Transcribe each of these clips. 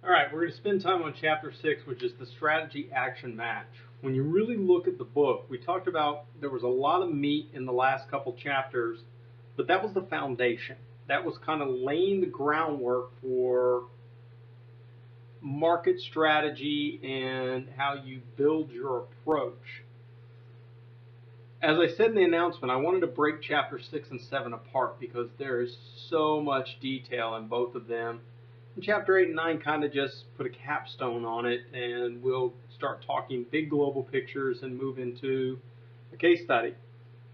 All right, we're going to spend time on chapter 6, which is the strategy action match. When you really look at the book, we talked about there was a lot of meat in the last couple chapters, but that was the foundation. That was kind of laying the groundwork for market strategy and how you build your approach. As I said in the announcement, I wanted to break chapter 6 and 7 apart because there is so much detail in both of them. And chapter 8 and 9 kind of just put a capstone on it, and we'll start talking big global pictures and move into a case study.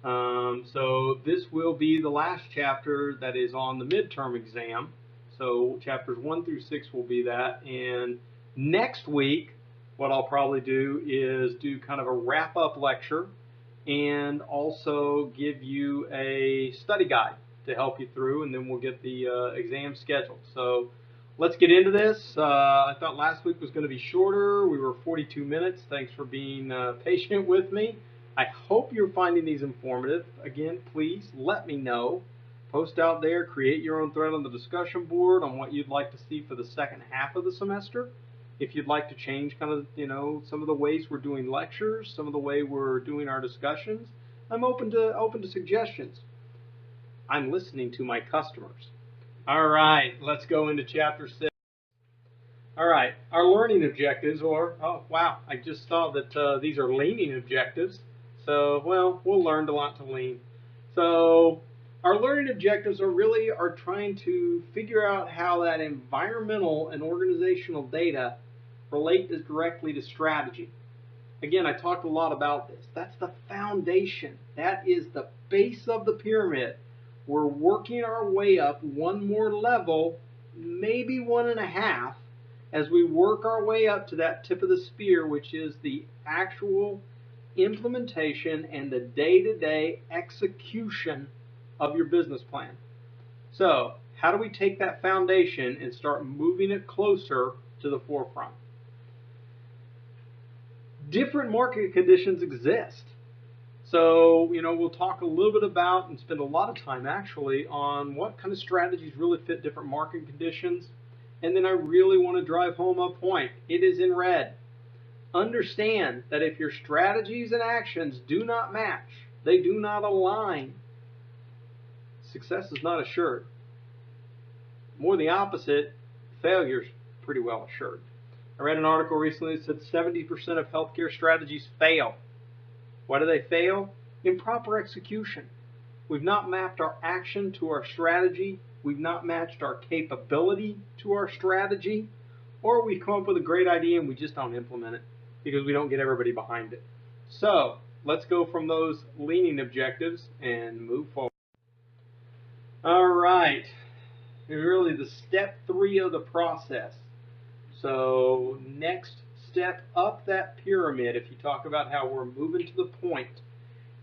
So this will be the last chapter that is on the midterm exam. So chapters 1 through 6 will be that. And next week, what I'll probably do is do kind of a wrap-up lecture and also give you a study guide to help you through, and then we'll get the exam scheduled. So let's get into this. I thought last week was going to be shorter. We were 42 minutes. Thanks for being patient with me. I hope you're finding these informative. Again, please let me know. Post out there, create your own thread on the discussion board on what you'd like to see for the second half of the semester. If you'd like to change kind of, some of the ways we're doing lectures, some of the way we're doing our discussions, I'm open to suggestions. I'm listening to my customers. All right, let's go into chapter 6. All right, our learning objectives, oh wow, I just saw that these are leaning objectives. So, well, we'll learn a lot to lean. So, our learning objectives are trying to figure out how that environmental and organizational data relate directly to strategy. Again, I talked a lot about this. That's the foundation. That is the base of the pyramid. We're working our way up one more level, maybe 1.5, as we work our way up to that tip of the spear, which is the actual implementation and the day-to-day execution of your business plan. So, how do we take that foundation and start moving it closer to the forefront? Different market conditions exist. So, we'll talk a little bit about and spend a lot of time actually on what kind of strategies really fit different market conditions. And then I really want to drive home a point. It is in red. Understand that if your strategies and actions do not match, they do not align, success is not assured. More the opposite, failure is pretty well assured. I read an article recently that said 70% of healthcare strategies fail. Why do they fail? Improper execution. We've not mapped our action to our strategy. We've not matched our capability to our strategy. Or we come up with a great idea and we just don't implement it because we don't get everybody behind it. So let's go from those leaning objectives and move forward. All right. Really the step 3 of the process. So next step up that pyramid, if you talk about how we're moving to the point,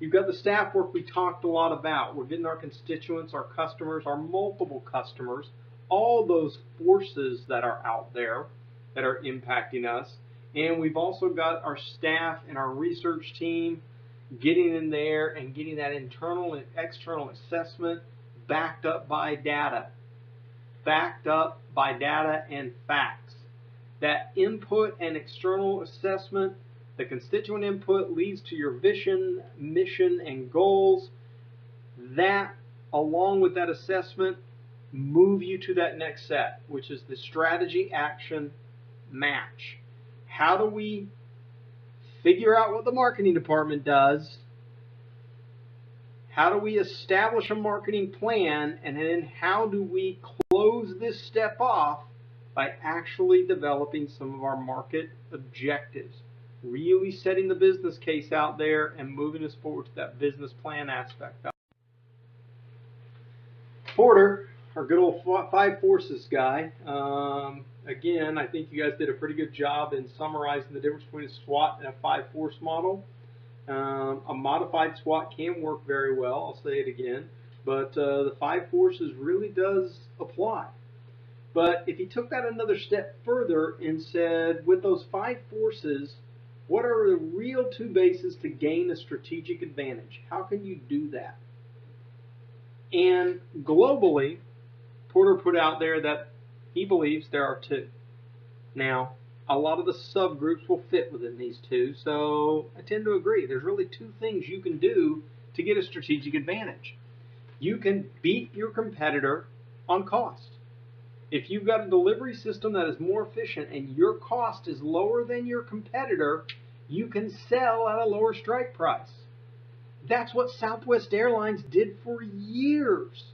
you've got the staff work we talked a lot about. We're getting our constituents, our customers, our multiple customers, all those forces that are out there that are impacting us. And we've also got our staff and our research team getting in there and getting that internal and external assessment backed up by data. Backed up by data and facts. That input and external assessment, the constituent input leads to your vision, mission, and goals. That, along with that assessment, move you to that next step, which is the strategy action match. How do we figure out what the marketing department does? How do we establish a marketing plan? And then how do we close this step off by actually developing some of our market objectives? Really setting the business case out there and moving us forward to that business plan aspect of it. Porter, our good old 5 forces guy, again, I think you guys did a pretty good job in summarizing the difference between a SWOT and a 5-force model. A modified SWOT can work very well, I'll say it again, but the 5 forces really does apply. But if you took that another step further and said, with those 5 forces, what are the real 2 bases to gain a strategic advantage? How can you do that? And globally, Porter put out there that he believes there are 2. Now, a lot of the subgroups will fit within these two, so I tend to agree. There's really two things you can do to get a strategic advantage. You can beat your competitor on cost. If you've got a delivery system that is more efficient and your cost is lower than your competitor, you can sell at a lower strike price. That's what Southwest Airlines did for years.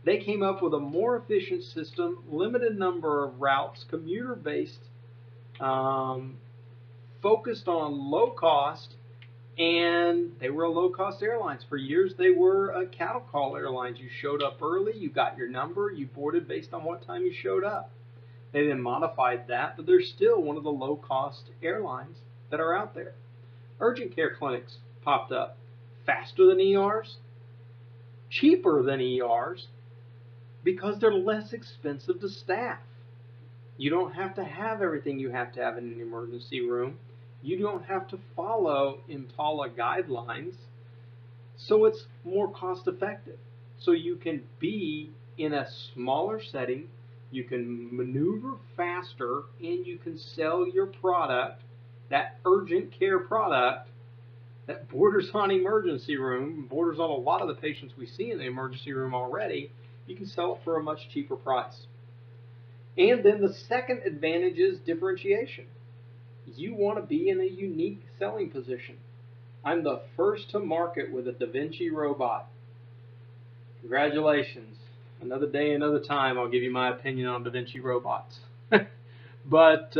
They came up with a more efficient system, limited number of routes, commuter-based, focused on low cost, and they were a low-cost airlines. For years, they were a cattle call airlines. You showed up early, you got your number, you boarded based on what time you showed up. They then modified that, but they're still one of the low-cost airlines that are out there. Urgent care clinics popped up. Faster than ERs, cheaper than ERs, because they're less expensive to staff. You don't have to have everything you have to have in an emergency room. You don't have to follow EMTALA guidelines, so it's more cost effective. So you can be in a smaller setting, you can maneuver faster, and you can sell your product, that urgent care product, that borders on emergency room, borders on a lot of the patients we see in the emergency room already. You can sell it for a much cheaper price. And then the second advantage is differentiation. You want to be in a unique selling position. I'm the first to market with a Da Vinci robot. Congratulations. Another day, another time, I'll give you my opinion on Da Vinci robots. But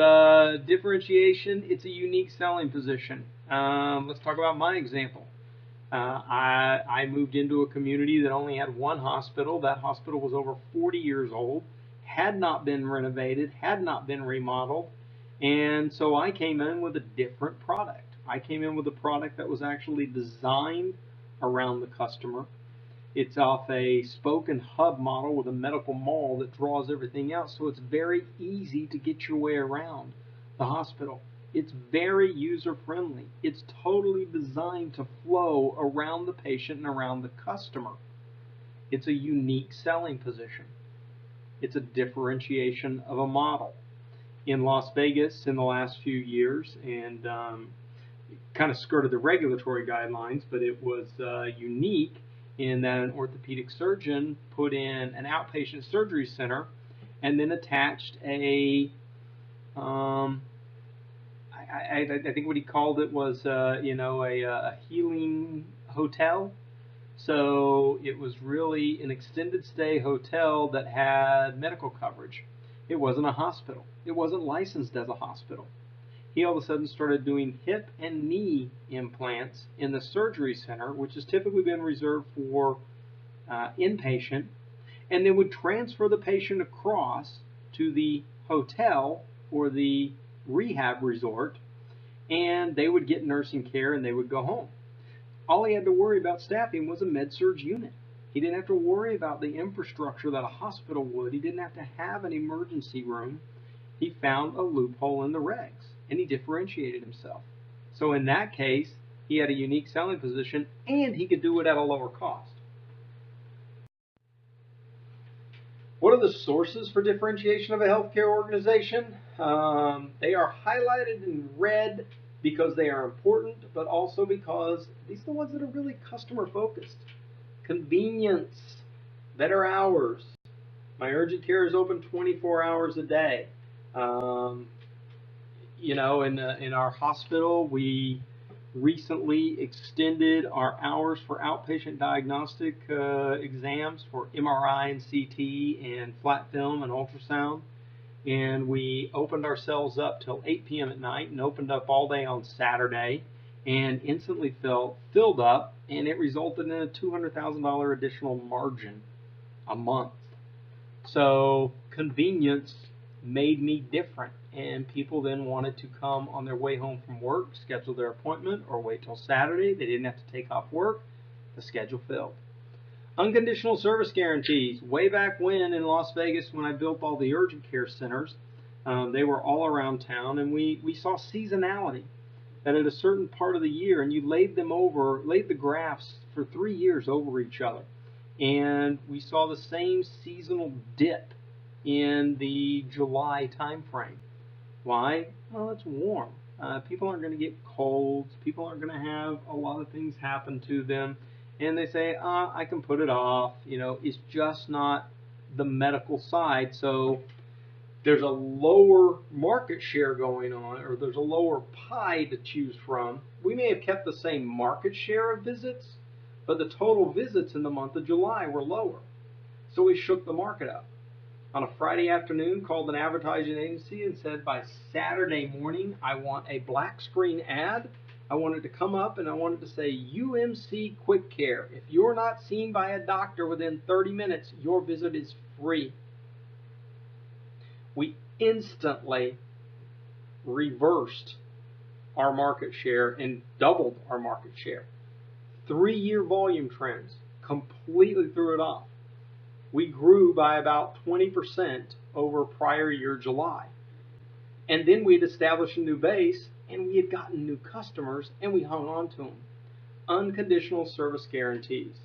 differentiation, it's a unique selling position. Let's talk about my example. I moved into a community that only had one hospital. That hospital was over 40 years old, had not been renovated, had not been remodeled, and so I came in with a different product. I came in with a product that was actually designed around the customer. It's off a spoke and hub model with a medical mall that draws everything out, so it's very easy to get your way around the hospital. It's very user-friendly. It's totally designed to flow around the patient and around the customer. It's a unique selling position. It's a differentiation of a model. In Las Vegas in the last few years, and kind of skirted the regulatory guidelines, but it was unique in that an orthopedic surgeon put in an outpatient surgery center and then attached a I think what he called it was a healing hotel. So it was really an extended stay hotel that had medical coverage. It wasn't a hospital. It wasn't licensed as a hospital. He all of a sudden started doing hip and knee implants in the surgery center, which has typically been reserved for inpatient, and then would transfer the patient across to the hotel or the rehab resort, and they would get nursing care and they would go home. All he had to worry about staffing was a med-surg unit. He didn't have to worry about the infrastructure that a hospital would. He didn't have to have an emergency room. He found a loophole in the regs, and he differentiated himself. So in that case, he had a unique selling position, and he could do it at a lower cost. What are the sources for differentiation of a healthcare organization? They are highlighted in red because they are important, but also because these are the ones that are really customer focused. Convenience, better hours. My urgent care is open 24 hours a day. In our hospital, we recently extended our hours for outpatient diagnostic exams for MRI and CT and flat film and ultrasound. And we opened ourselves up till 8 p.m. at night and opened up all day on Saturday and instantly filled up, and it resulted in a $200,000 additional margin a month. So convenience made me different, and people then wanted to come on their way home from work, schedule their appointment, or wait till Saturday. They didn't have to take off work. The schedule filled. Unconditional service guarantees. Way back when in Las Vegas, when I built all the urgent care centers, they were all around town, and we saw seasonality. That at a certain part of the year, and you laid the graphs for 3 years over each other, and we saw the same seasonal dip in the July time frame. Why? Well, it's warm. People aren't going to get colds. People aren't going to have a lot of things happen to them. And they say, I can put it off. It's just not the medical side. So there's a lower market share going on, or there's a lower pie to choose from. We may have kept the same market share of visits, but the total visits in the month of July were lower. So we shook the market up. On a Friday afternoon, called an advertising agency and said, by Saturday morning, I want a black screen ad. I want it to come up and I want it to say UMC Quick Care. If you're not seen by a doctor within 30 minutes, your visit is free. We instantly reversed our market share and doubled our market share. 3-year volume trends completely threw it off. We grew by about 20% over prior year July. And then we had established a new base, and we had gotten new customers, and we hung on to them. Unconditional service guarantees.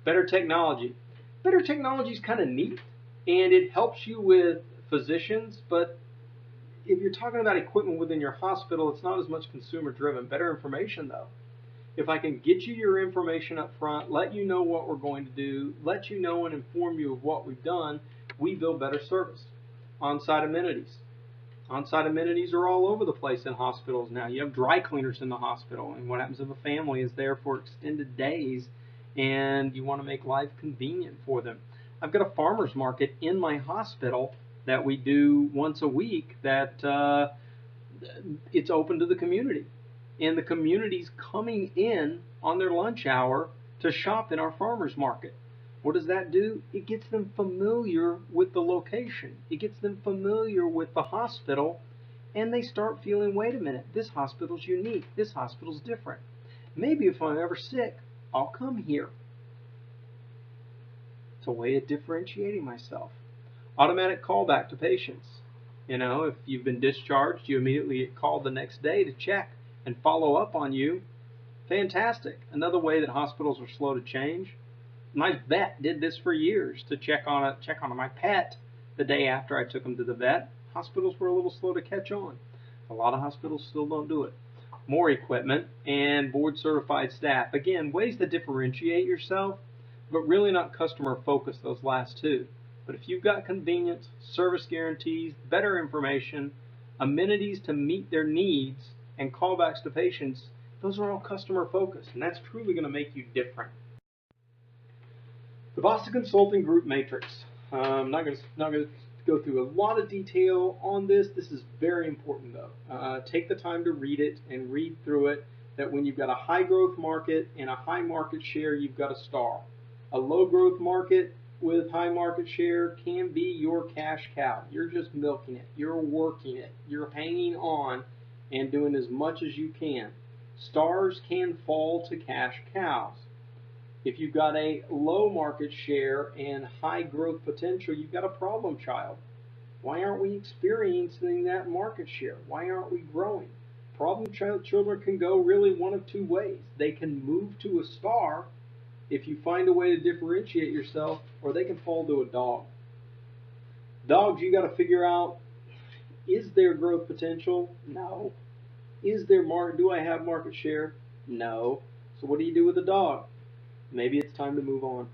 Better technology. Better technology is kind of neat, and it helps you with physicians, but if you're talking about equipment within your hospital, it's not as much consumer driven. Better information, though. If I can get you your information up front, let you know what we're going to do, let you know and inform you of what we've done, we build better service. On-site amenities. On-site amenities are all over the place in hospitals now. You have dry cleaners in the hospital, and what happens if a family is there for extended days and you want to make life convenient for them? I've got a farmer's market in my hospital that we do once a week that it's open to the community. And the community's coming in on their lunch hour to shop in our farmers market. What does that do? It gets them familiar with the location. It gets them familiar with the hospital, and they start feeling, wait a minute, this hospital's unique. This hospital's different. Maybe if I'm ever sick, I'll come here. It's a way of differentiating myself. Automatic callback to patients. If you've been discharged, you immediately get called the next day to check and follow up on you. Fantastic. Another way that hospitals are slow to change. My vet did this for years to check on my pet the day after I took him to the vet. Hospitals were a little slow to catch on. A lot of hospitals still don't do it. More equipment and board certified staff. Again, ways to differentiate yourself, but really not customer focused, those last two. But if you've got convenience, service guarantees, better information, amenities to meet their needs, and callbacks to patients, those are all customer focused, and that's truly going to make you different. The Boston Consulting Group Matrix. I'm not going to go through a lot of detail on this. This is very important, though. Take the time to read it and read through it, that when you've got a high growth market and a high market share, you've got a star. A low growth market with high market share can be your cash cow. You're just milking it. You're working it. You're hanging on and doing as much as you can. Stars can fall to cash cows. If you've got a low market share and high growth potential, you've got a problem child. Why aren't we experiencing that market share? Why aren't we growing? Problem child children can go really one of two ways. They can move to a star if you find a way to differentiate yourself, or they can fall to a dog. Dogs, you got to figure out, is there growth potential? No. Do I have market share? No. So what do you do with a dog? Maybe it's time to move on.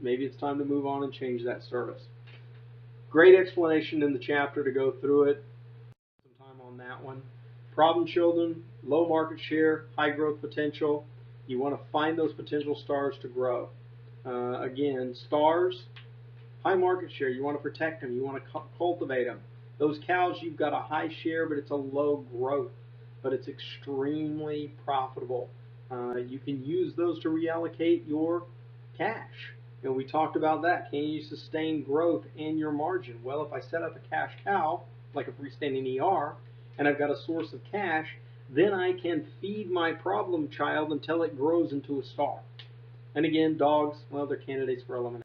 Maybe it's time to move on and change that service. Great explanation in the chapter to go through it. Some time on that one. Problem children, low market share, high growth potential. You want to find those potential stars to grow. Again, stars, high market share. You want to protect them. You want to cultivate them. Those cows, you've got a high share, but it's a low growth. But it's extremely profitable. You can use those to reallocate your cash. And we talked about that. Can you sustain growth and your margin? Well, if I set up a cash cow, like a freestanding ER, and I've got a source of cash, then I can feed my problem child until it grows into a star. And again, dogs, well, they're candidates for elimination.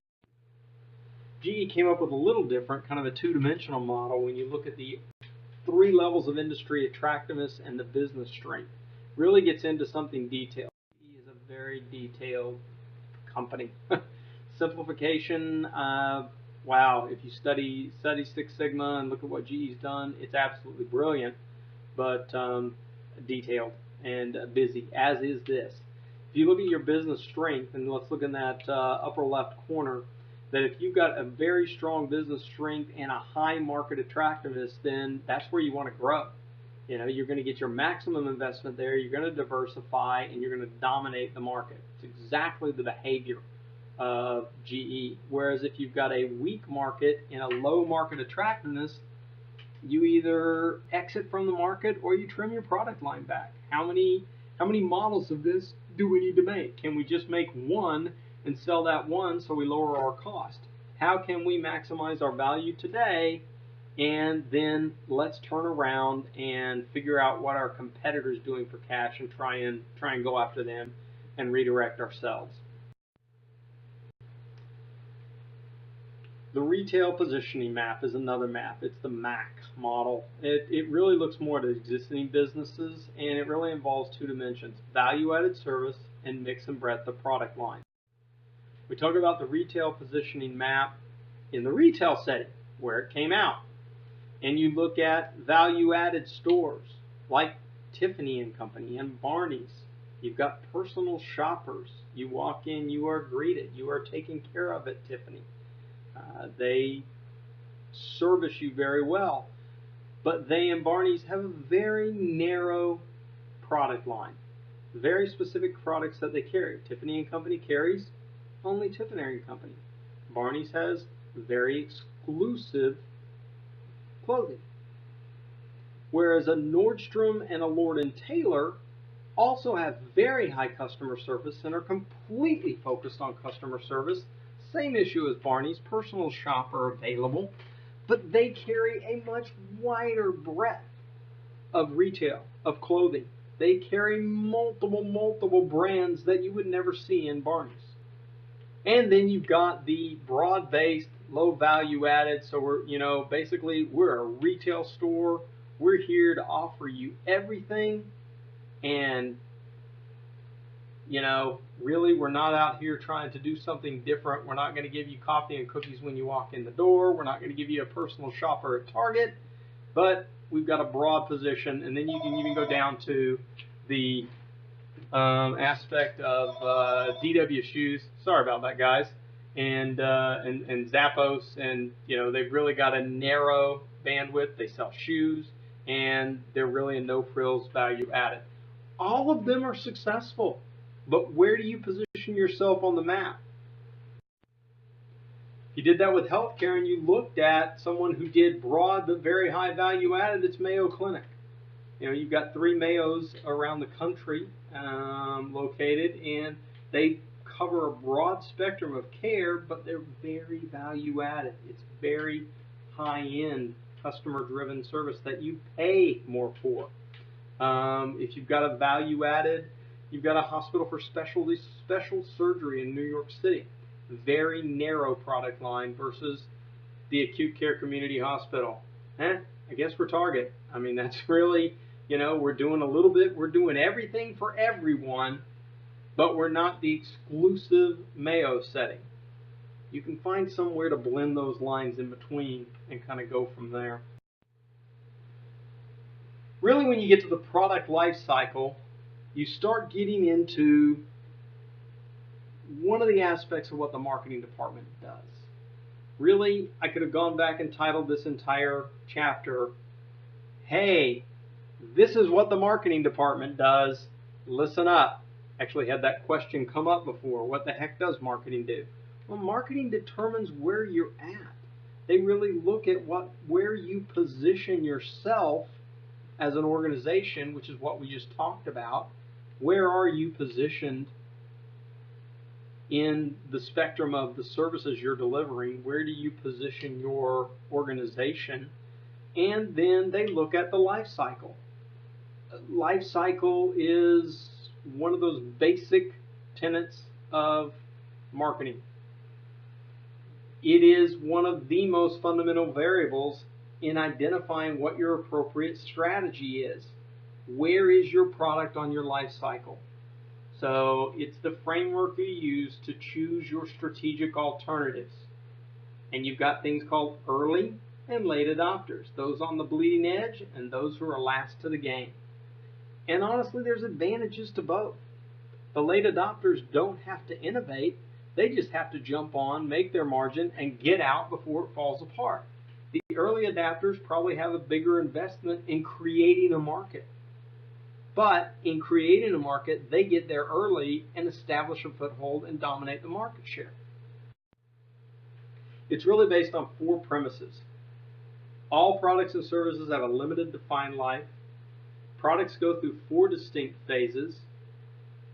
GE came up with a little different, kind of a two-dimensional model when you look at the 3 levels of industry attractiveness and the business strength. Really gets into something detailed. GE is a very detailed company. Simplification, wow, if you study Six Sigma and look at what GE's done, it's absolutely brilliant, but detailed and busy, as is this. If you look at your business strength, and let's look in that upper left corner, that if you've got a very strong business strength and a high market attractiveness, then that's where you want to grow. You know, you're going to get your maximum investment there, you're going to diversify, and you're going to dominate the market. It's exactly the behavior of GE. Whereas if you've got a weak market and a low market attractiveness, you either exit from the market or you trim your product line back. How many models of this do we need to make? Can we just make one and sell that one so we lower our cost? How can we maximize our value today, and then let's turn around and figure out what our competitors doing for cash and try and go after them and redirect ourselves. The retail positioning map is another map. It's the MAC model. It really looks more at existing businesses, and it really involves two dimensions: value-added service and mix and breadth of product line. We talk about the retail positioning map in the retail setting, where it came out. And you look at value-added stores like Tiffany and Company and Barney's. You've got personal shoppers. You walk in, you are greeted, you are taken care of at Tiffany. They service you very well, but they and Barney's have a very narrow product line, very specific products that they carry. Tiffany and Company carries only Tiffany and Company. Barney's has very exclusive clothing. Whereas a Nordstrom and a Lord & Taylor also have very high customer service and are completely focused on customer service. Same issue as Barney's, personal shopper available, but they carry a much wider breadth of retail, of clothing. They carry multiple brands that you would never see in Barney's. And then you've got the broad-based, low value added. So we're a retail store. We're here to offer you everything. And, really, we're not out here trying to do something different. We're not going to give you coffee and cookies when you walk in the door. We're not going to give you a personal shopper at Target. But we've got a broad position. And then you can even go down to the aspect of DW Shoes. Sorry about that, guys. And Zappos, and they've really got a narrow bandwidth. They sell shoes, and they're really a no frills value added. All of them are successful, but where do you position yourself on the map? If you did that with healthcare and you looked at someone who did broad but very high value added, it's Mayo Clinic. You've got 3 Mayos around the country located, and they cover a broad spectrum of care, but they're very value added. It's very high end customer driven service that you pay more for. If you've got a value added, you've got a hospital for special surgery in New York City. Very narrow product line versus the acute care community hospital. I guess we're Target. I mean, that's really, we're doing a little bit, we're doing everything for everyone, but we're not the exclusive Mayo setting. You can find somewhere to blend those lines in between and kind of go from there. Really, when you get to the product life cycle, you start getting into one of the aspects of what the marketing department does. Really, I could have gone back and titled this entire chapter, "Hey, this is what the marketing department does. Listen up." Actually had that question come up before. What the heck does marketing do? Well, marketing determines where you're at. They really look at where you position yourself as an organization, which is what we just talked about. Where are you positioned in the spectrum of the services you're delivering? Where do you position your organization? And then they look at the life cycle. Life cycle is one of those basic tenets of marketing. It is one of the most fundamental variables in identifying what your appropriate strategy is. Where is your product on your life cycle? So it's the framework you use to choose your strategic alternatives. And you've got things called early and late adopters, those on the bleeding edge and those who are last to the game. And honestly, there's advantages to both. The late adopters don't have to innovate. They just have to jump on, make their margin, and get out before it falls apart. The early adapters probably have a bigger investment in creating a market. But in creating a market, they get there early and establish a foothold and dominate the market share. It's really based on 4 premises. All products and services have a limited defined life. Products go through 4 distinct phases.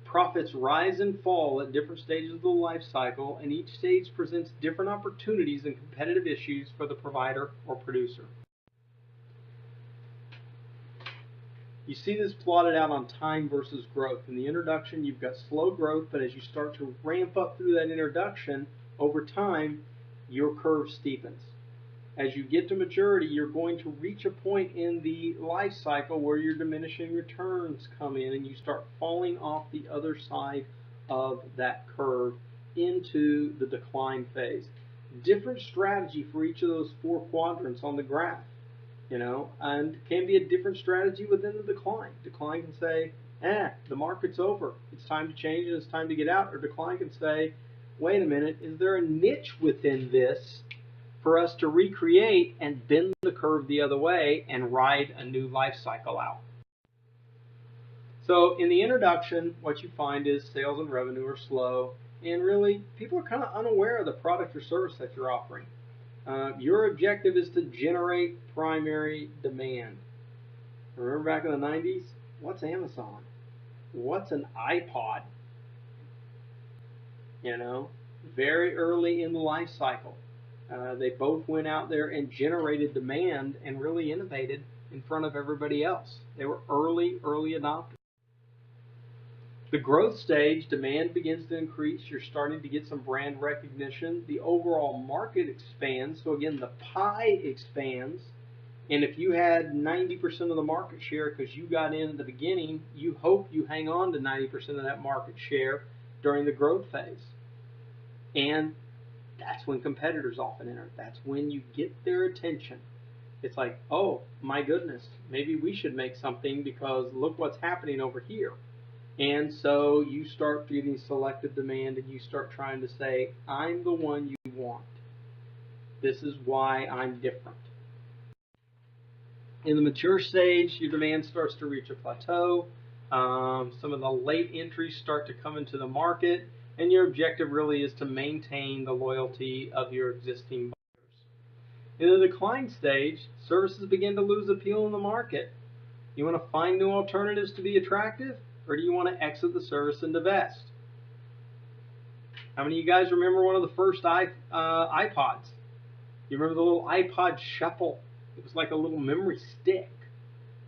Profits rise and fall at different stages of the life cycle, and each stage presents different opportunities and competitive issues for the provider or producer. You see this plotted out on time versus growth. In the introduction, you've got slow growth, but as you start to ramp up through that introduction, over time, your curve steepens. As you get to maturity, you're going to reach a point in the life cycle where your diminishing returns come in and you start falling off the other side of that curve into the decline phase. Different strategy for each of those 4 quadrants on the graph, and can be a different strategy within the decline. Decline can say, the market's over. It's time to change and it's time to get out. Or decline can say, wait a minute, is there a niche within this for us to recreate and bend the curve the other way and ride a new life cycle out? So in the introduction, what you find is sales and revenue are slow, and really people are kind of unaware of the product or service that you're offering. Your objective is to generate primary demand. Remember back in the 90s? What's Amazon? What's an iPod? Very early in the life cycle. They both went out there and generated demand and really innovated in front of everybody else. They were early adopters. The growth stage, demand begins to increase. You're starting to get some brand recognition. The overall market expands. So again, the pie expands. And if you had 90% of the market share because you got in at the beginning, you hope you hang on to 90% of that market share during the growth phase. And that's when competitors often enter. That's when you get their attention. It's like, oh my goodness, maybe we should make something because look what's happening over here. And so you start getting selective demand and you start trying to say, I'm the one you want. This is why I'm different. In the mature stage, your demand starts to reach a plateau. Some of the late entries start to come into the market, and your objective really is to maintain the loyalty of your existing buyers. In the decline stage, services begin to lose appeal in the market. You want to find new alternatives to be attractive, or do you want to exit the service and divest? How many of you guys remember one of the first iPods? You remember the little iPod Shuffle? It was like a little memory stick.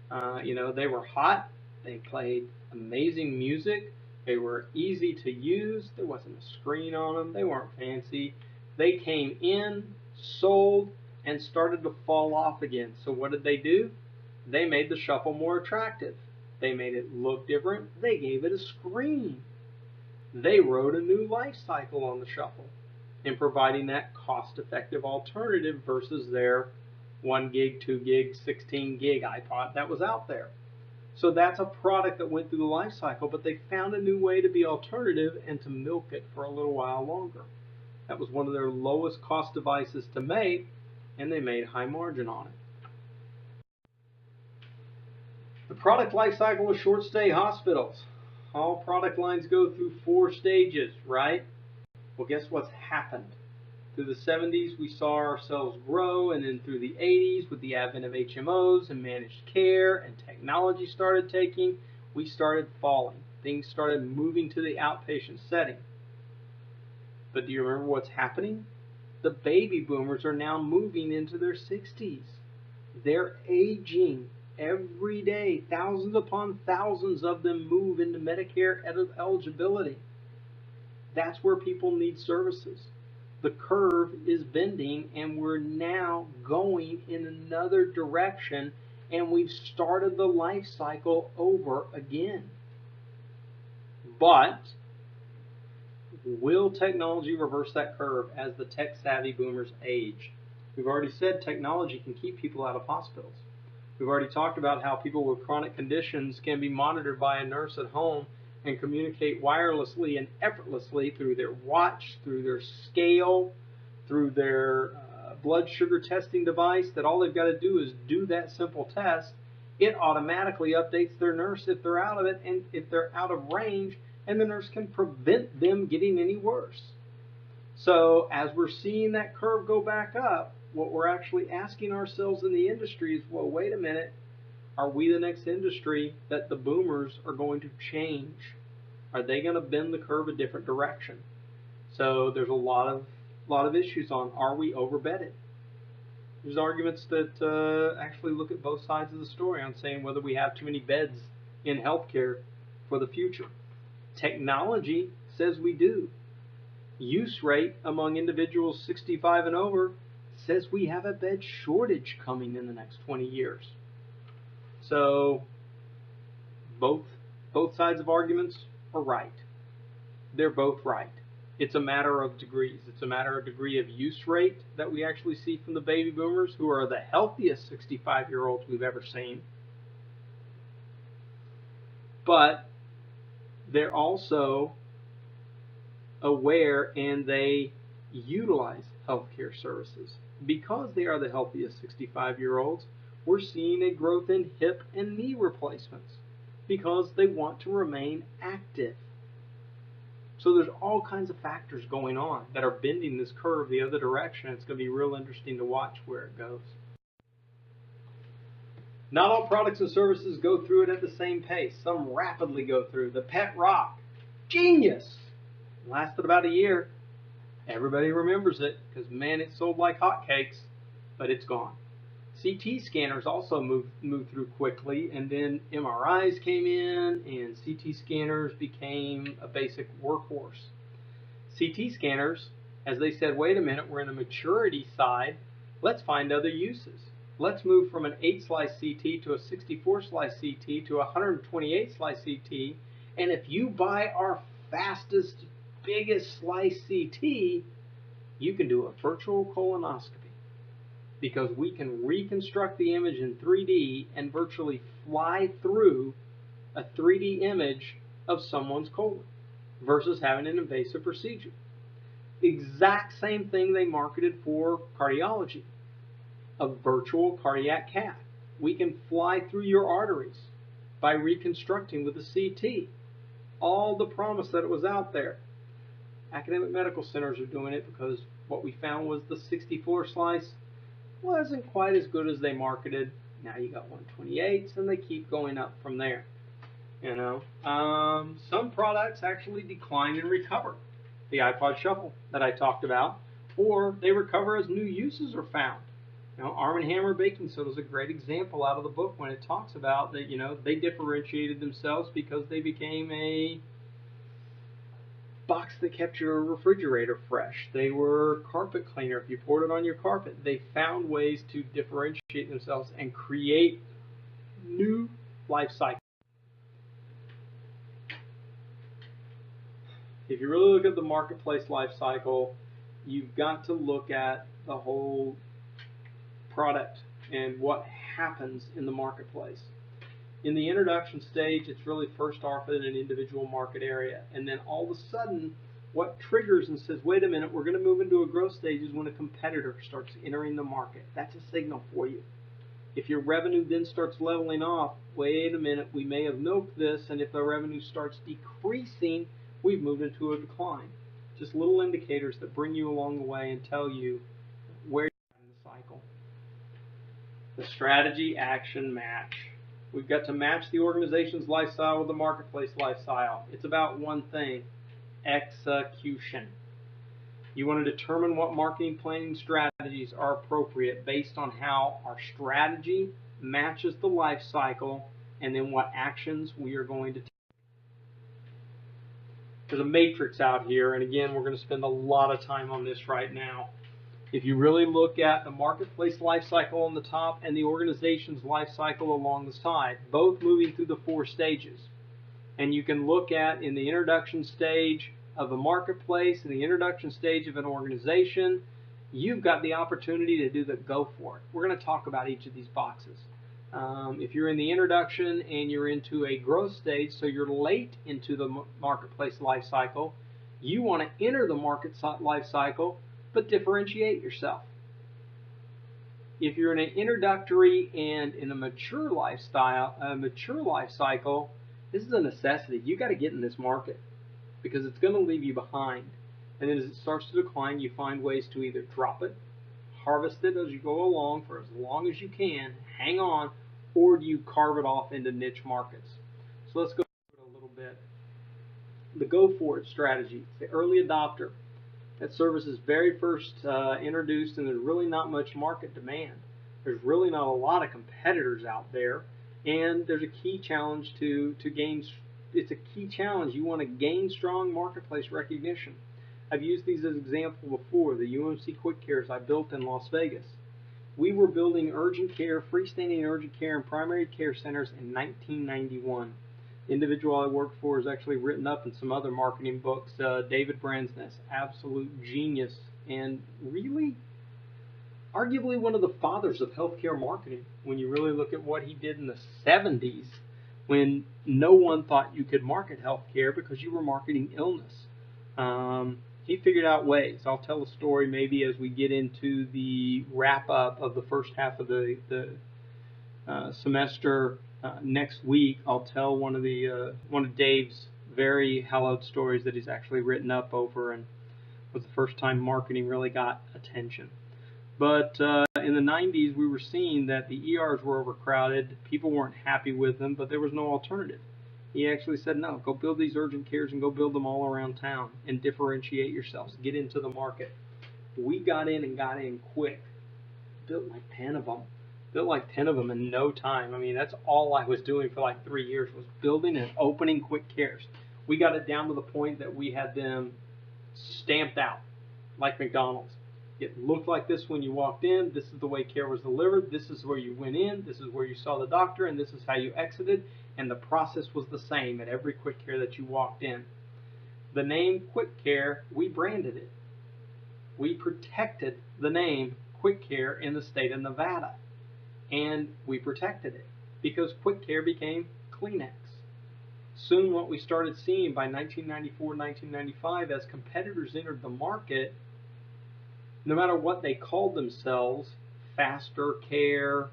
They were hot. They played amazing music. They were easy to use. There wasn't a screen on them. They weren't fancy. They came in, sold, and started to fall off again. So what did they do? They made the Shuffle more attractive. They made it look different. They gave it a screen. They wrote a new life cycle on the Shuffle in providing that cost-effective alternative versus their 1 gig, 2 gig, 16 gig iPod that was out there. So that's a product that went through the life cycle, but they found a new way to be alternative and to milk it for a little while longer. That was one of their lowest cost devices to make, and they made high margin on it. The product life cycle of short stay hospitals. All product lines go through 4 stages, right? Well, guess what's happened? Through the 70s, we saw ourselves grow, and then through the 80s, with the advent of HMOs and managed care and technology started taking, we started falling. Things started moving to the outpatient setting. But do you remember what's happening? The baby boomers are now moving into their 60s. They're aging every day. Thousands upon thousands of them move into Medicare eligibility. That's where people need services. The curve is bending, and we're now going in another direction, and we've started the life cycle over again. But Will technology reverse that curve as the tech-savvy boomers age? We've already said technology can keep people out of hospitals. We've already talked about how people with chronic conditions can be monitored by a nurse at home and communicate wirelessly and effortlessly through their watch, through their scale, through their blood sugar testing device, that all they've got to do is do that simple test. It automatically updates their nurse if they're out of it and if they're out of range, and the nurse can prevent them getting any worse. So as we're seeing that curve go back up, what we're actually asking ourselves in the industry is, well, wait a minute, are we the next industry that the boomers are going to change? Are they going to bend the curve a different direction? So there's a lot of issues on, are we overbedded? There's arguments that actually look at both sides of the story on saying whether we have too many beds in healthcare for the future. Technology says we do. Use rate among individuals 65 and over says we have a bed shortage coming in the next 20 years. So both sides of arguments are right. They're both right. It's a matter of degrees. It's a matter of degree of use rate that we actually see from the baby boomers, who are the healthiest 65-year-olds we've ever seen. But they're also aware and they utilize healthcare services. Because they are the healthiest 65-year-olds, we're seeing a growth in hip and knee replacements because they want to remain active. So there's all kinds of factors going on that are bending this curve the other direction. It's going to be real interesting to watch where it goes. Not all products and services go through it at the same pace. Some rapidly go through. The Pet Rock, genius, lasted about a year. Everybody remembers it because, man, it sold like hotcakes, but it's gone. CT scanners also moved through quickly, and then MRIs came in, and CT scanners became a basic workhorse. CT scanners, as they said, wait a minute, we're in a maturity side, let's find other uses. Let's move from an 8-slice CT to a 64-slice CT to a 128-slice CT, and if you buy our fastest, biggest slice CT, you can do a virtual colonoscopy, because we can reconstruct the image in 3D and virtually fly through a 3D image of someone's colon versus having an invasive procedure. Exact same thing they marketed for cardiology, a virtual cardiac cath. We can fly through your arteries by reconstructing with a CT. All the promise that it was out there. Academic medical centers are doing it because what we found was the 64 slice wasn't quite as good as they marketed. Now you got 128s, and they keep going up from there. You know, some products actually decline and recover. The iPod Shuffle that I talked about, or they recover as new uses are found. You know, Arm & Hammer baking soda is a great example out of the book when it talks about that. You know, they differentiated themselves because they became a box that kept your refrigerator fresh. They were carpet cleaner. If you poured it on your carpet, they found ways to differentiate themselves and create new life cycles. If you really look at the marketplace life cycle, you've got to look at the whole product and what happens in the marketplace. In the introduction stage, it's really first offered in an individual market area, and then all of a sudden what triggers and says, wait a minute, we're going to move into a growth stage is when a competitor starts entering the market. That's a signal for you. If your revenue then starts leveling off, wait a minute, we may have milked this, and if the revenue starts decreasing, we've moved into a decline. Just little indicators that bring you along the way and tell you where you're in the cycle. The strategy, action, match. We've got to match the organization's lifestyle with the marketplace lifestyle. It's about one thing, execution. You want to determine what marketing planning strategies are appropriate based on how our strategy matches the life cycle and then what actions we are going to take. There's a matrix out here, and again, we're going to spend a lot of time on this right now. If you really look at the marketplace life cycle on the top and the organization's life cycle along the side, both moving through the 4 stages, and you can look at in the introduction stage of a marketplace, in the introduction stage of an organization, you've got the opportunity to do the go for it. We're going to talk about each of these boxes. If you're in the introduction and you're into a growth stage, so you're late into the marketplace life cycle, you want to enter the market life cycle but differentiate yourself. If you're in an introductory and in a mature life cycle, this is a necessity. You got to get in this market because it's going to leave you behind. And then as it starts to decline, you find ways to either drop it, harvest it as you go along for as long as you can, hang on, or do you carve it off into niche markets? So let's go through it a little bit. The go for it strategy, the early adopter. That service is very first introduced, and there's really not much market demand. There's really not a lot of competitors out there, and there's a key challenge to gain. It's a key challenge. You want to gain strong marketplace recognition. I've used these as an example before. The UMC Quick Cares I built in Las Vegas. We were building urgent care, freestanding urgent care, and primary care centers in 1991. The individual I worked for is actually written up in some other marketing books. David Bransness, absolute genius, and really, arguably one of the fathers of healthcare marketing. When you really look at what he did in the 70s, when no one thought you could market healthcare because you were marketing illness. He figured out ways. I'll tell a story maybe as we get into the wrap up of the first half of the semester. Next week, I'll tell one of Dave's very hallowed stories that he's actually written up over, and was the first time marketing really got attention. But in the 90s, we were seeing that the ERs were overcrowded. People weren't happy with them, but there was no alternative. He actually said, no, go build these urgent cares and go build them all around town and differentiate yourselves. Get into the market. We got in quick. Built like 10 of them. Built like 10 of them in no time. I mean, that's all I was doing for like 3 years was building and opening Quick Cares. We got it down to the point that we had them stamped out like McDonald's. It looked like this when you walked in. This is the way care was delivered. This is where you went in. This is where you saw the doctor, and this is how you exited. And the process was the same at every Quick Care that you walked in. The name Quick Care, we branded it. We protected the name Quick Care in the state of Nevada. And we protected it because Quick Care became Kleenex. Soon what we started seeing by 1994, 1995, as competitors entered the market, no matter what they called themselves, faster care,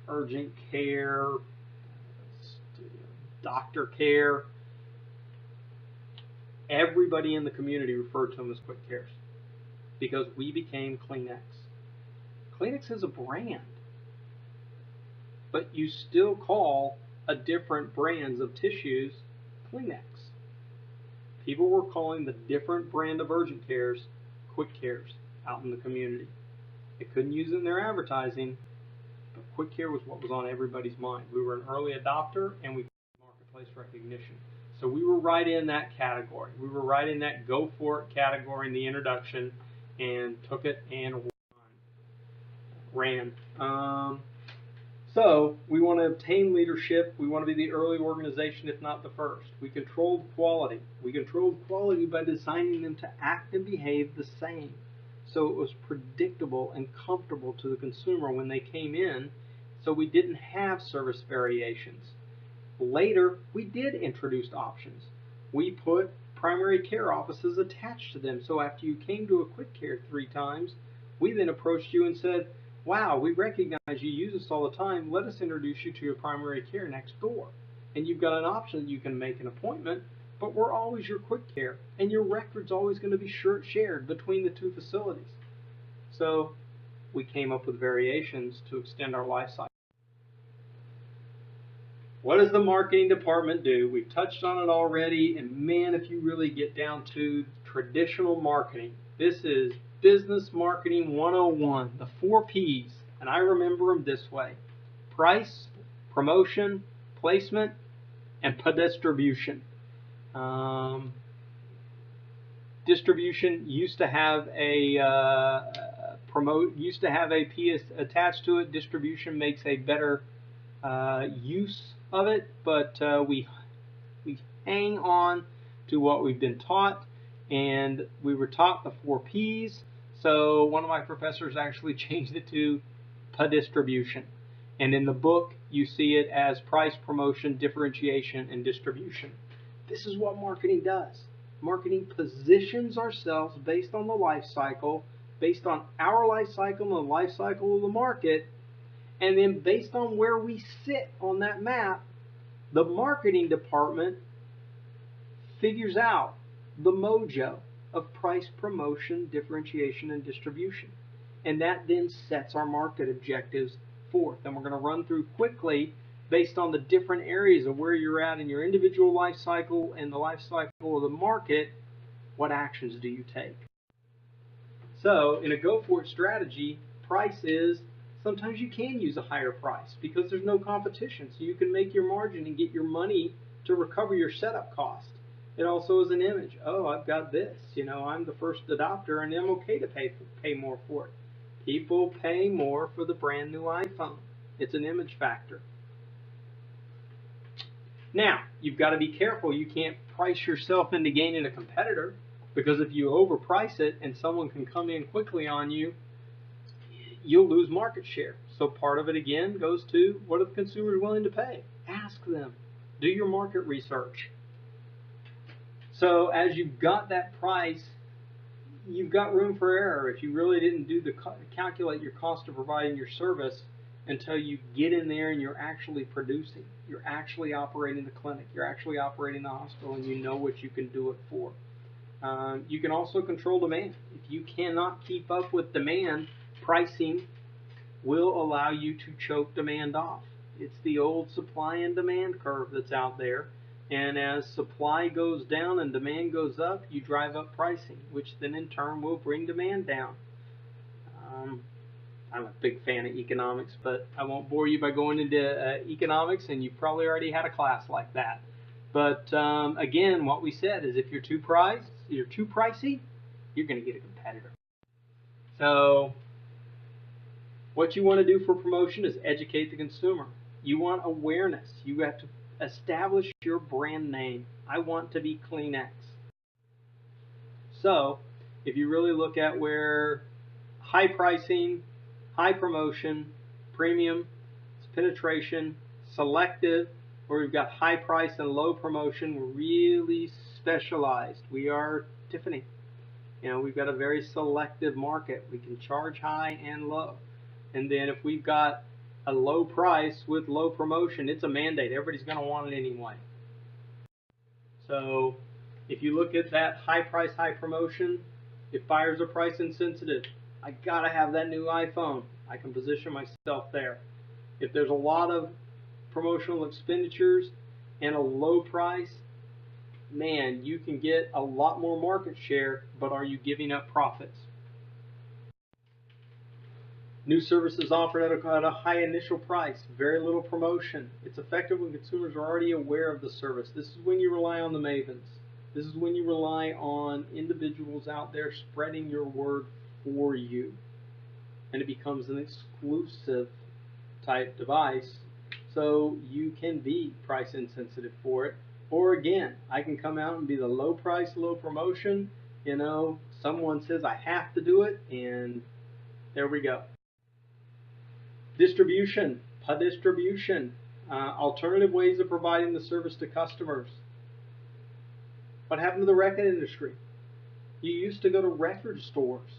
urgent care, doctor care, everybody in the community referred to them as Quick Cares because we became Kleenex. Kleenex is a brand, but you still call a different brands of tissues Kleenex. People were calling the different brand of urgent cares Quick Cares out in the community. They couldn't use it in their advertising, but Quick Care was what was on everybody's mind. We were an early adopter, and we got marketplace recognition. So we were right in that category. We were right in that go for it category in the introduction, and took it and ran. So we want to obtain leadership. We want to be the early organization, if not the first. We controlled quality. We controlled quality by designing them to act and behave the same. So it was predictable and comfortable to the consumer when they came in, so we didn't have service variations. Later, we did introduce options. We put primary care offices attached to them, so after you came to a Quick Care 3 times, we then approached you and said, wow, we recognize you use us all the time. Let us introduce you to your primary care next door. And you've got an option. You can make an appointment, but we're always your Quick Care, and your record's always going to be shared between the two facilities. So we came up with variations to extend our life cycle. What does the marketing department do? We've touched on it already, and man, if you really get down to traditional marketing, this is Business Marketing 101, the 4 P's, and I remember them this way: price, promotion, placement, and distribution. Distribution used to have a P attached to it. Distribution makes a better use of it, but we hang on to what we've been taught, and we were taught the 4 P's. So one of my professors actually changed it to padistribution. And in the book, you see it as price, promotion, differentiation, and distribution. This is what marketing does. Marketing positions ourselves based on the life cycle, based on our life cycle and the life cycle of the market, and then based on where we sit on that map, the marketing department figures out the mojo of price, promotion, differentiation, and distribution. And that then sets our market objectives forth. And we're going to run through quickly based on the different areas of where you're at in your individual life cycle and the life cycle of the market. What actions do you take? So in a go for it strategy, price is, sometimes you can use a higher price because there's no competition, so you can make your margin and get your money to recover your setup cost. It also is an image. Oh, I've got this. I'm the first adopter, and I'm okay to pay more for it. People pay more for the brand new iPhone. It's an image factor. Now, you've got to be careful. You can't price yourself into gaining a competitor, because if you overprice it and someone can come in quickly on you, you'll lose market share. So part of it, again, goes to, what are the consumers willing to pay? Ask them. Do your market research. So as you've got that price, you've got room for error. If you really didn't do calculate your cost of providing your service until you get in there and you're actually producing, you're actually operating the clinic, you're actually operating the hospital, and you know what you can do it for. You can also control demand. If you cannot keep up with demand, pricing will allow you to choke demand off. It's the old supply and demand curve that's out there. And as supply goes down and demand goes up, you drive up pricing, which then in turn will bring demand down. I'm a big fan of economics, but I won't bore you by going into economics, and you've probably already had a class like that. But again, what we said is if you're too pricey, you're going to get a competitor. So what you want to do for promotion is educate the consumer. You want awareness. You have to establish your brand name. I want to be Kleenex. So if you really look at where high pricing, high promotion, premium, penetration, selective, where we've got high price and low promotion, we're really specialized. We are Tiffany. We've got a very selective market. We can charge high and low. And then if we've got a low price with low promotion, it's a mandate. Everybody's going to want it anyway. So if you look at that high price, high promotion, if buyers are price insensitive, I got to have that new iPhone. I can position myself there. If there's a lot of promotional expenditures and a low price, man, you can get a lot more market share, but are you giving up profits? New services offered at a high initial price, very little promotion. It's effective when consumers are already aware of the service. This is when you rely on the mavens. This is when you rely on individuals out there spreading your word for you. And it becomes an exclusive type device, so you can be price insensitive for it. Or again, I can come out and be the low price, low promotion. Someone says I have to do it, and there we go. Distribution, padistribution, alternative ways of providing the service to customers. What happened to the record industry? You used to go to record stores.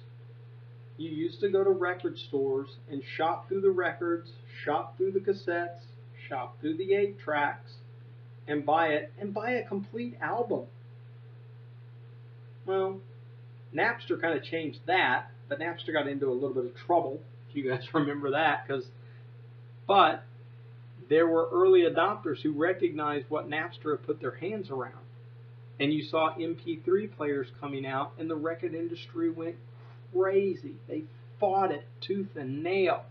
You used to go to record stores and shop through the records, shop through the cassettes, shop through the 8-tracks, and buy a complete album. Well, Napster kind of changed that, but Napster got into a little bit of trouble, if you guys remember that, but there were early adopters who recognized what Napster had put their hands around. And you saw MP3 players coming out, and the record industry went crazy. They fought it tooth and nail,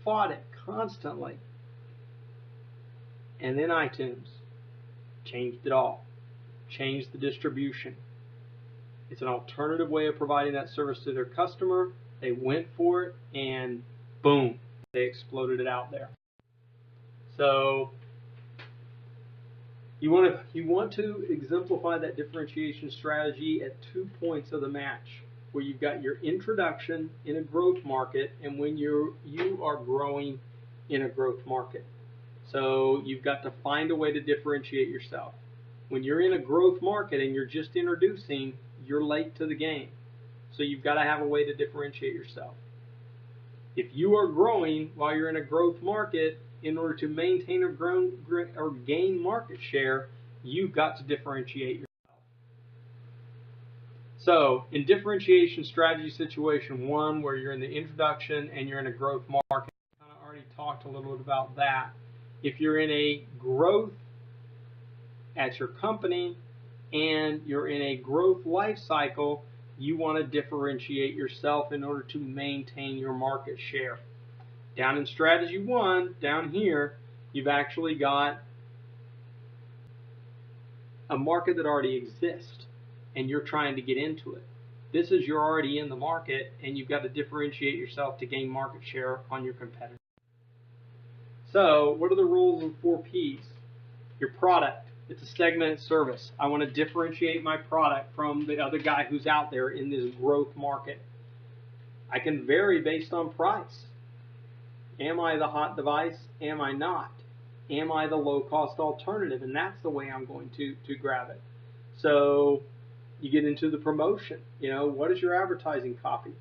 fought it constantly. And then iTunes changed it all, changed the distribution. It's an alternative way of providing that service to their customer. They went for it, and boom, they exploded it out there. So You want to exemplify that differentiation strategy at 2 points of the match, where you've got your introduction in a growth market and when you are growing in a growth market. So you've got to find a way to differentiate yourself. When you're in a growth market and you're just introducing, you're late to the game. So you've got to have a way to differentiate yourself. If you are growing while you're in a growth market, in order to maintain or gain market share, you've got to differentiate yourself. So in differentiation strategy situation 1, where you're in the introduction and you're in a growth market, I kind of already talked a little bit about that. If you're in a growth at your company and you're in a growth life cycle, you want to differentiate yourself in order to maintain your market share. Down in strategy 1, down here, you've actually got a market that already exists and you're trying to get into it. This is you're already in the market and you've got to differentiate yourself to gain market share on your competitor. So what are the rules of 4 Ps? Your product. It's a segmented service. I want to differentiate my product from the other guy who's out there in this growth market. I can vary based on price. Am I the hot device? Am I not? Am I the low-cost alternative? And that's the way I'm going to grab it. So you get into the promotion. What is your advertising copy?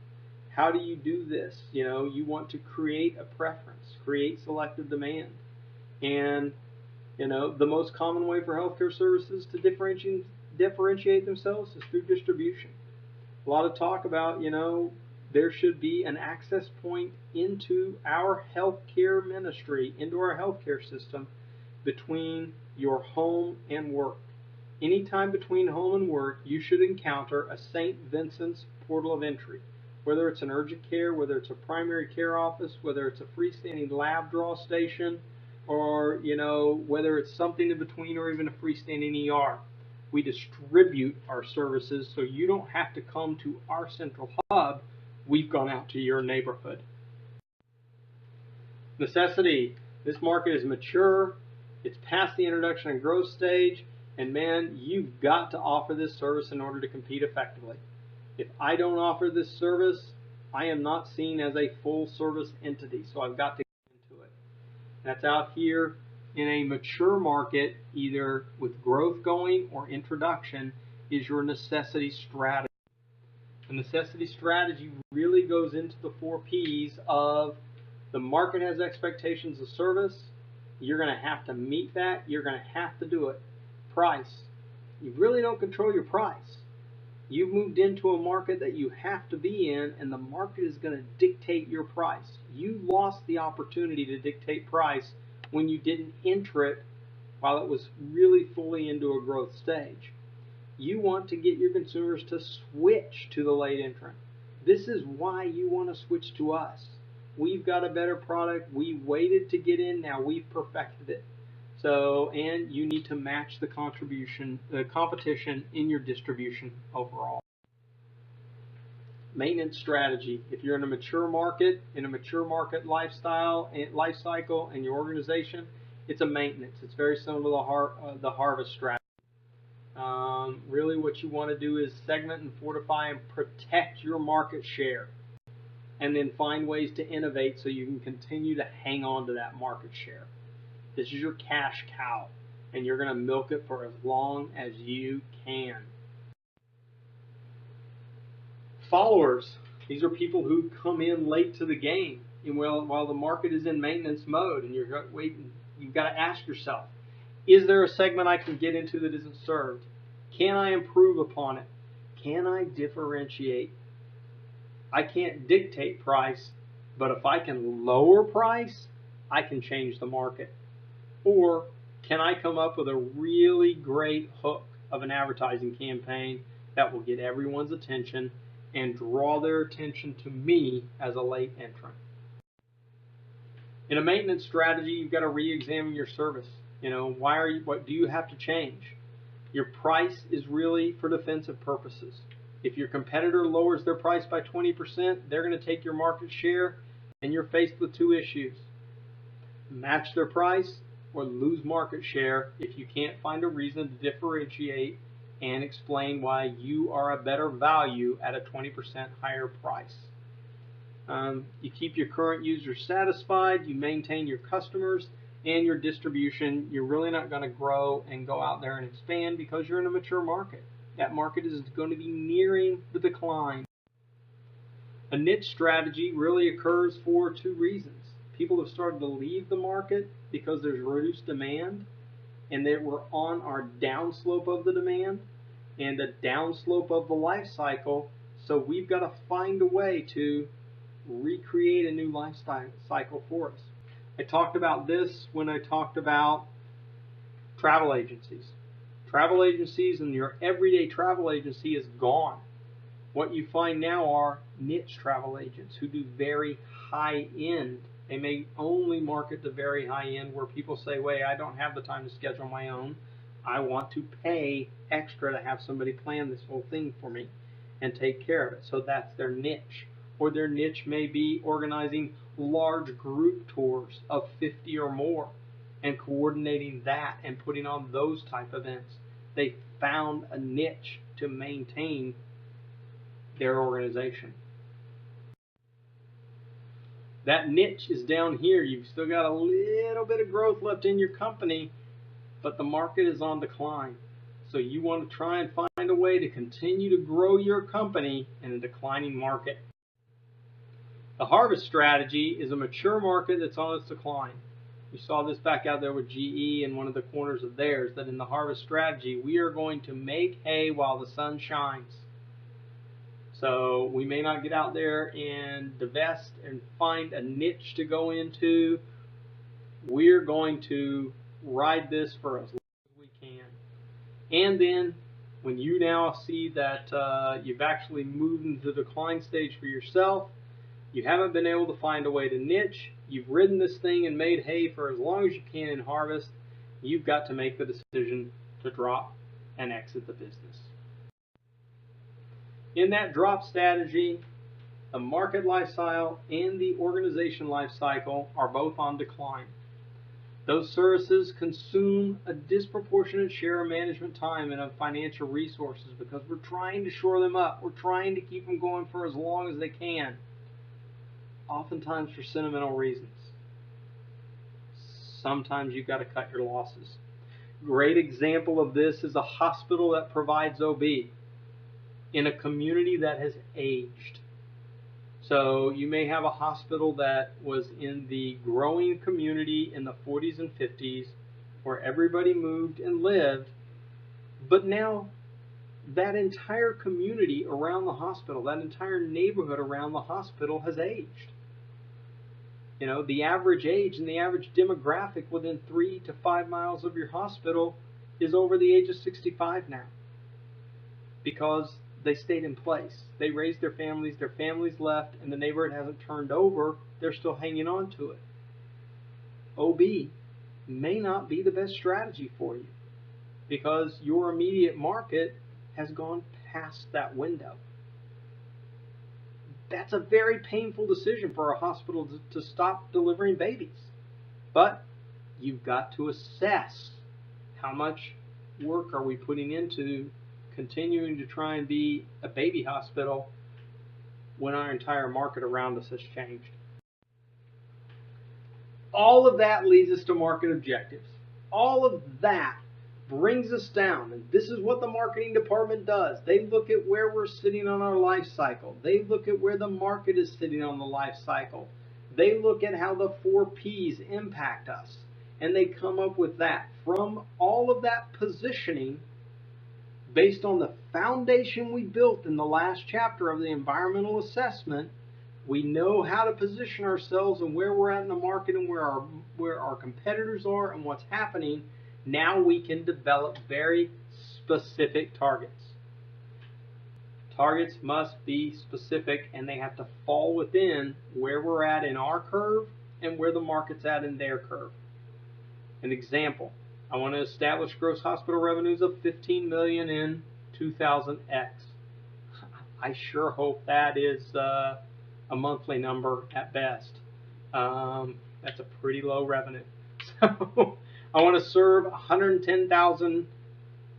How do you do this? You want to create a preference, create selective demand. And, the most common way for healthcare services to differentiate themselves is through distribution. A lot of talk about, there should be an access point into our healthcare ministry, into our healthcare system, between your home and work. Anytime between home and work, you should encounter a St. Vincent's portal of entry. Whether it's an urgent care, whether it's a primary care office, whether it's a freestanding lab draw station, or whether it's something in between, or even a freestanding ER. We distribute our services so you don't have to come to our central hub. We've gone out to your neighborhood. Necessity. This market is mature. It's past the introduction and growth stage. And man, you've got to offer this service in order to compete effectively. If I don't offer this service, I am not seen as a full service entity. So I've got to get into it. That's out here in a mature market, either with growth going or introduction, is your necessity strategy. The necessity strategy really goes into the 4 Ps of the market has expectations of service. You're going to have to meet that. You're going to have to do it. Price. You really don't control your price. You've moved into a market that you have to be in, and the market is going to dictate your price. You lost the opportunity to dictate price when you didn't enter it while it was really fully into a growth stage. You want to get your consumers to switch to the late entrant. This is why you want to switch to us. We've got a better product. We waited to get in. Now we've perfected it. So, and you need to match the competition in your distribution overall. Maintenance strategy. If you're in a mature market life cycle, and your organization, it's a maintenance. It's very similar to the harvest strategy. Really what you want to do is segment and fortify and protect your market share, and then find ways to innovate so you can continue to hang on to that market share. This is your cash cow, and you're going to milk it for as long as you can. Followers. These are people who come in late to the game while the market is in maintenance mode, and you're waiting. You've got to ask yourself, is there a segment I can get into that isn't served? Can I improve upon it? Can I differentiate? I can't dictate price, but if I can lower price, I can change the market. Or can I come up with a really great hook of an advertising campaign that will get everyone's attention and draw their attention to me as a late entrant? In a maintenance strategy, you've got to re-examine your service. What do you have to change? Your price is really for defensive purposes. If your competitor lowers their price by 20%, they're going to take your market share, and you're faced with 2 issues. Match their price or lose market share if you can't find a reason to differentiate and explain why you are a better value at a 20% higher price. You keep your current users satisfied, you maintain your customers and your distribution. You're really not going to grow and go out there and expand because you're in a mature market. That market is going to be nearing the decline. A niche strategy really occurs for two reasons. People have started to leave the market because there's reduced demand, and that we're on our downslope of the demand and the downslope of the life cycle. So we've got to find a way to recreate a new life cycle for us. I talked about this when I talked about travel agencies. Travel agencies and your everyday travel agency is gone. What you find now are niche travel agents who do very high end. They may only market to very high end where people say, wait, I don't have the time to schedule my own. I want to pay extra to have somebody plan this whole thing for me and take care of it. So that's their niche. Or their niche may be organizing large group tours of 50 or more and coordinating that and putting on those type events. They found a niche to maintain their organization. That niche is down here. You've still got a little bit of growth left in your company, but the market is on decline. So you want to try and find a way to continue to grow your company in a declining market. The harvest strategy is a mature market that's on its decline. We saw this back out there with GE in one of the corners of theirs, that in the harvest strategy, we are going to make hay while the sun shines. So we may not get out there and divest and find a niche to go into. We're going to ride this for as long as we can. And then when you now see that you've actually moved into the decline stage for yourself, you haven't been able to find a way to niche, you've ridden this thing and made hay for as long as you can in harvest, you've got to make the decision to drop and exit the business. In that drop strategy, the market life cycle and the organization life cycle are both on decline. Those services consume a disproportionate share of management time and of financial resources because we're trying to shore them up. We're trying to keep them going for as long as they can, oftentimes for sentimental reasons. Sometimes you've got to cut your losses. Great example of this is a hospital that provides OB in a community that has aged. So you may have a hospital that was in the growing community in the 40s and 50s where everybody moved and lived, but now that entire community around the hospital, that entire neighborhood around the hospital has aged. You know, the average age and the average demographic within 3 to 5 miles of your hospital is over the age of 65 now because they stayed in place. They raised their families left, and the neighborhood hasn't turned over. They're still hanging on to it. OB may not be the best strategy for you because your immediate market has gone past that window. That's a very painful decision for a hospital to stop delivering babies. But you've got to assess how much work are we putting into continuing to try and be a baby hospital when our entire market around us has changed. All of that leads us to market objectives. All of that brings us down, and this is what the marketing department does. They look at where we're sitting on our life cycle. They look at where the market is sitting on the life cycle. They look at how the 4 P's impact us, and they come up with that. From all of that positioning, based on the foundation we built in the last chapter of the environmental assessment, we know how to position ourselves and where we're at in the market and where our competitors are and what's happening. Now we can develop very specific targets. Targets must be specific, and they have to fall within where we're at in our curve and where the market's at in their curve. An example. I want to establish gross hospital revenues of $15 million in 2000X. I sure hope that is a monthly number at best. That's a pretty low revenue. So I want to serve 110,000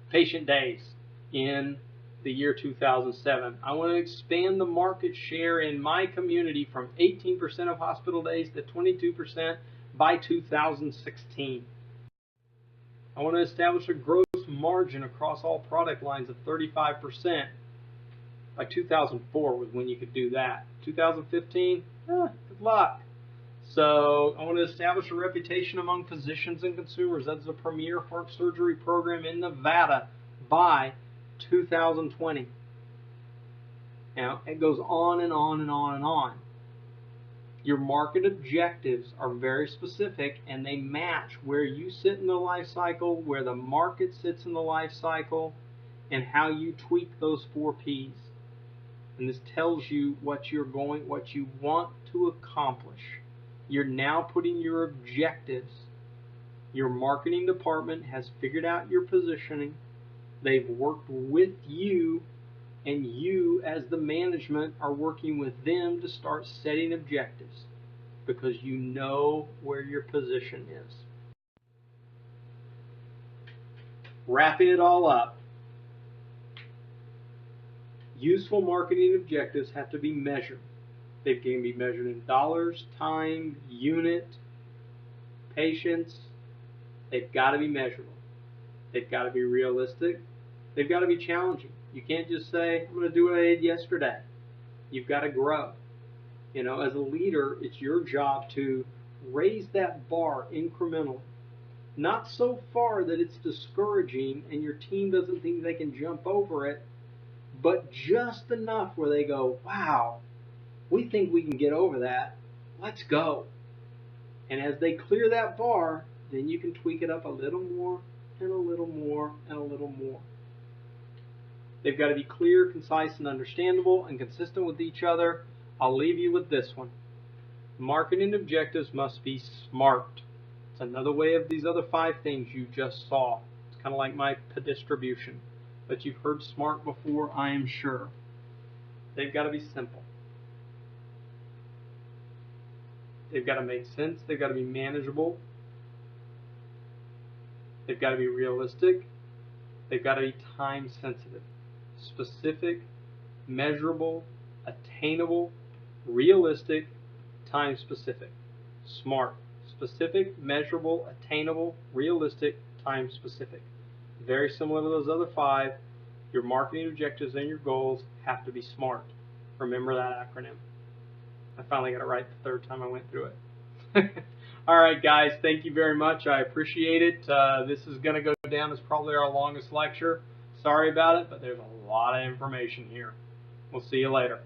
patient days in the year 2007. I want to expand the market share in my community from 18% of hospital days to 22% by 2016. I want to establish a gross margin across all product lines of 35%. By 2004 was when you could do that. 2015, good luck. So I want to establish a reputation among physicians and consumers as a premier heart surgery program in Nevada by 2020. Now, it goes on and on and on and on. Your market objectives are very specific, and they match where you sit in the life cycle, where the market sits in the life cycle, and how you tweak those 4 Ps. And this tells you what you want to accomplish. You're now putting your objectives. Your marketing department has figured out your positioning. They've worked with you, and you as the management are working with them to start setting objectives because you know where your position is. Wrapping it all up, useful marketing objectives have to be measured. They can be measured in dollars, time, unit, patients. They've got to be measurable. They've got to be realistic. They've got to be challenging. You can't just say, I'm going to do what I did yesterday. You've got to grow. You know, as a leader, it's your job to raise that bar incrementally. Not so far that it's discouraging and your team doesn't think they can jump over it, but just enough where they go, wow, we think we can get over that. Let's go. And as they clear that bar, then you can tweak it up a little more and a little more and a little more. They've got to be clear, concise, and understandable and consistent with each other. I'll leave you with this one. Marketing objectives must be SMART. It's another way of these other 5 things you just saw. It's kind of like my distribution. But you've heard SMART before, I am sure. They've got to be simple. They've got to make sense. They've got to be manageable. They've got to be realistic. They've got to be time sensitive. Specific, measurable, attainable, realistic, time specific. SMART. Specific, measurable, attainable, realistic, time specific. Very similar to those other 5. Your marketing objectives and your goals have to be SMART. Remember that acronym. I finally got it right the 3rd time I went through it. All right, guys, thank you very much. I appreciate it. This is going to go down as probably our longest lecture. Sorry about it, but there's a lot of information here. We'll see you later.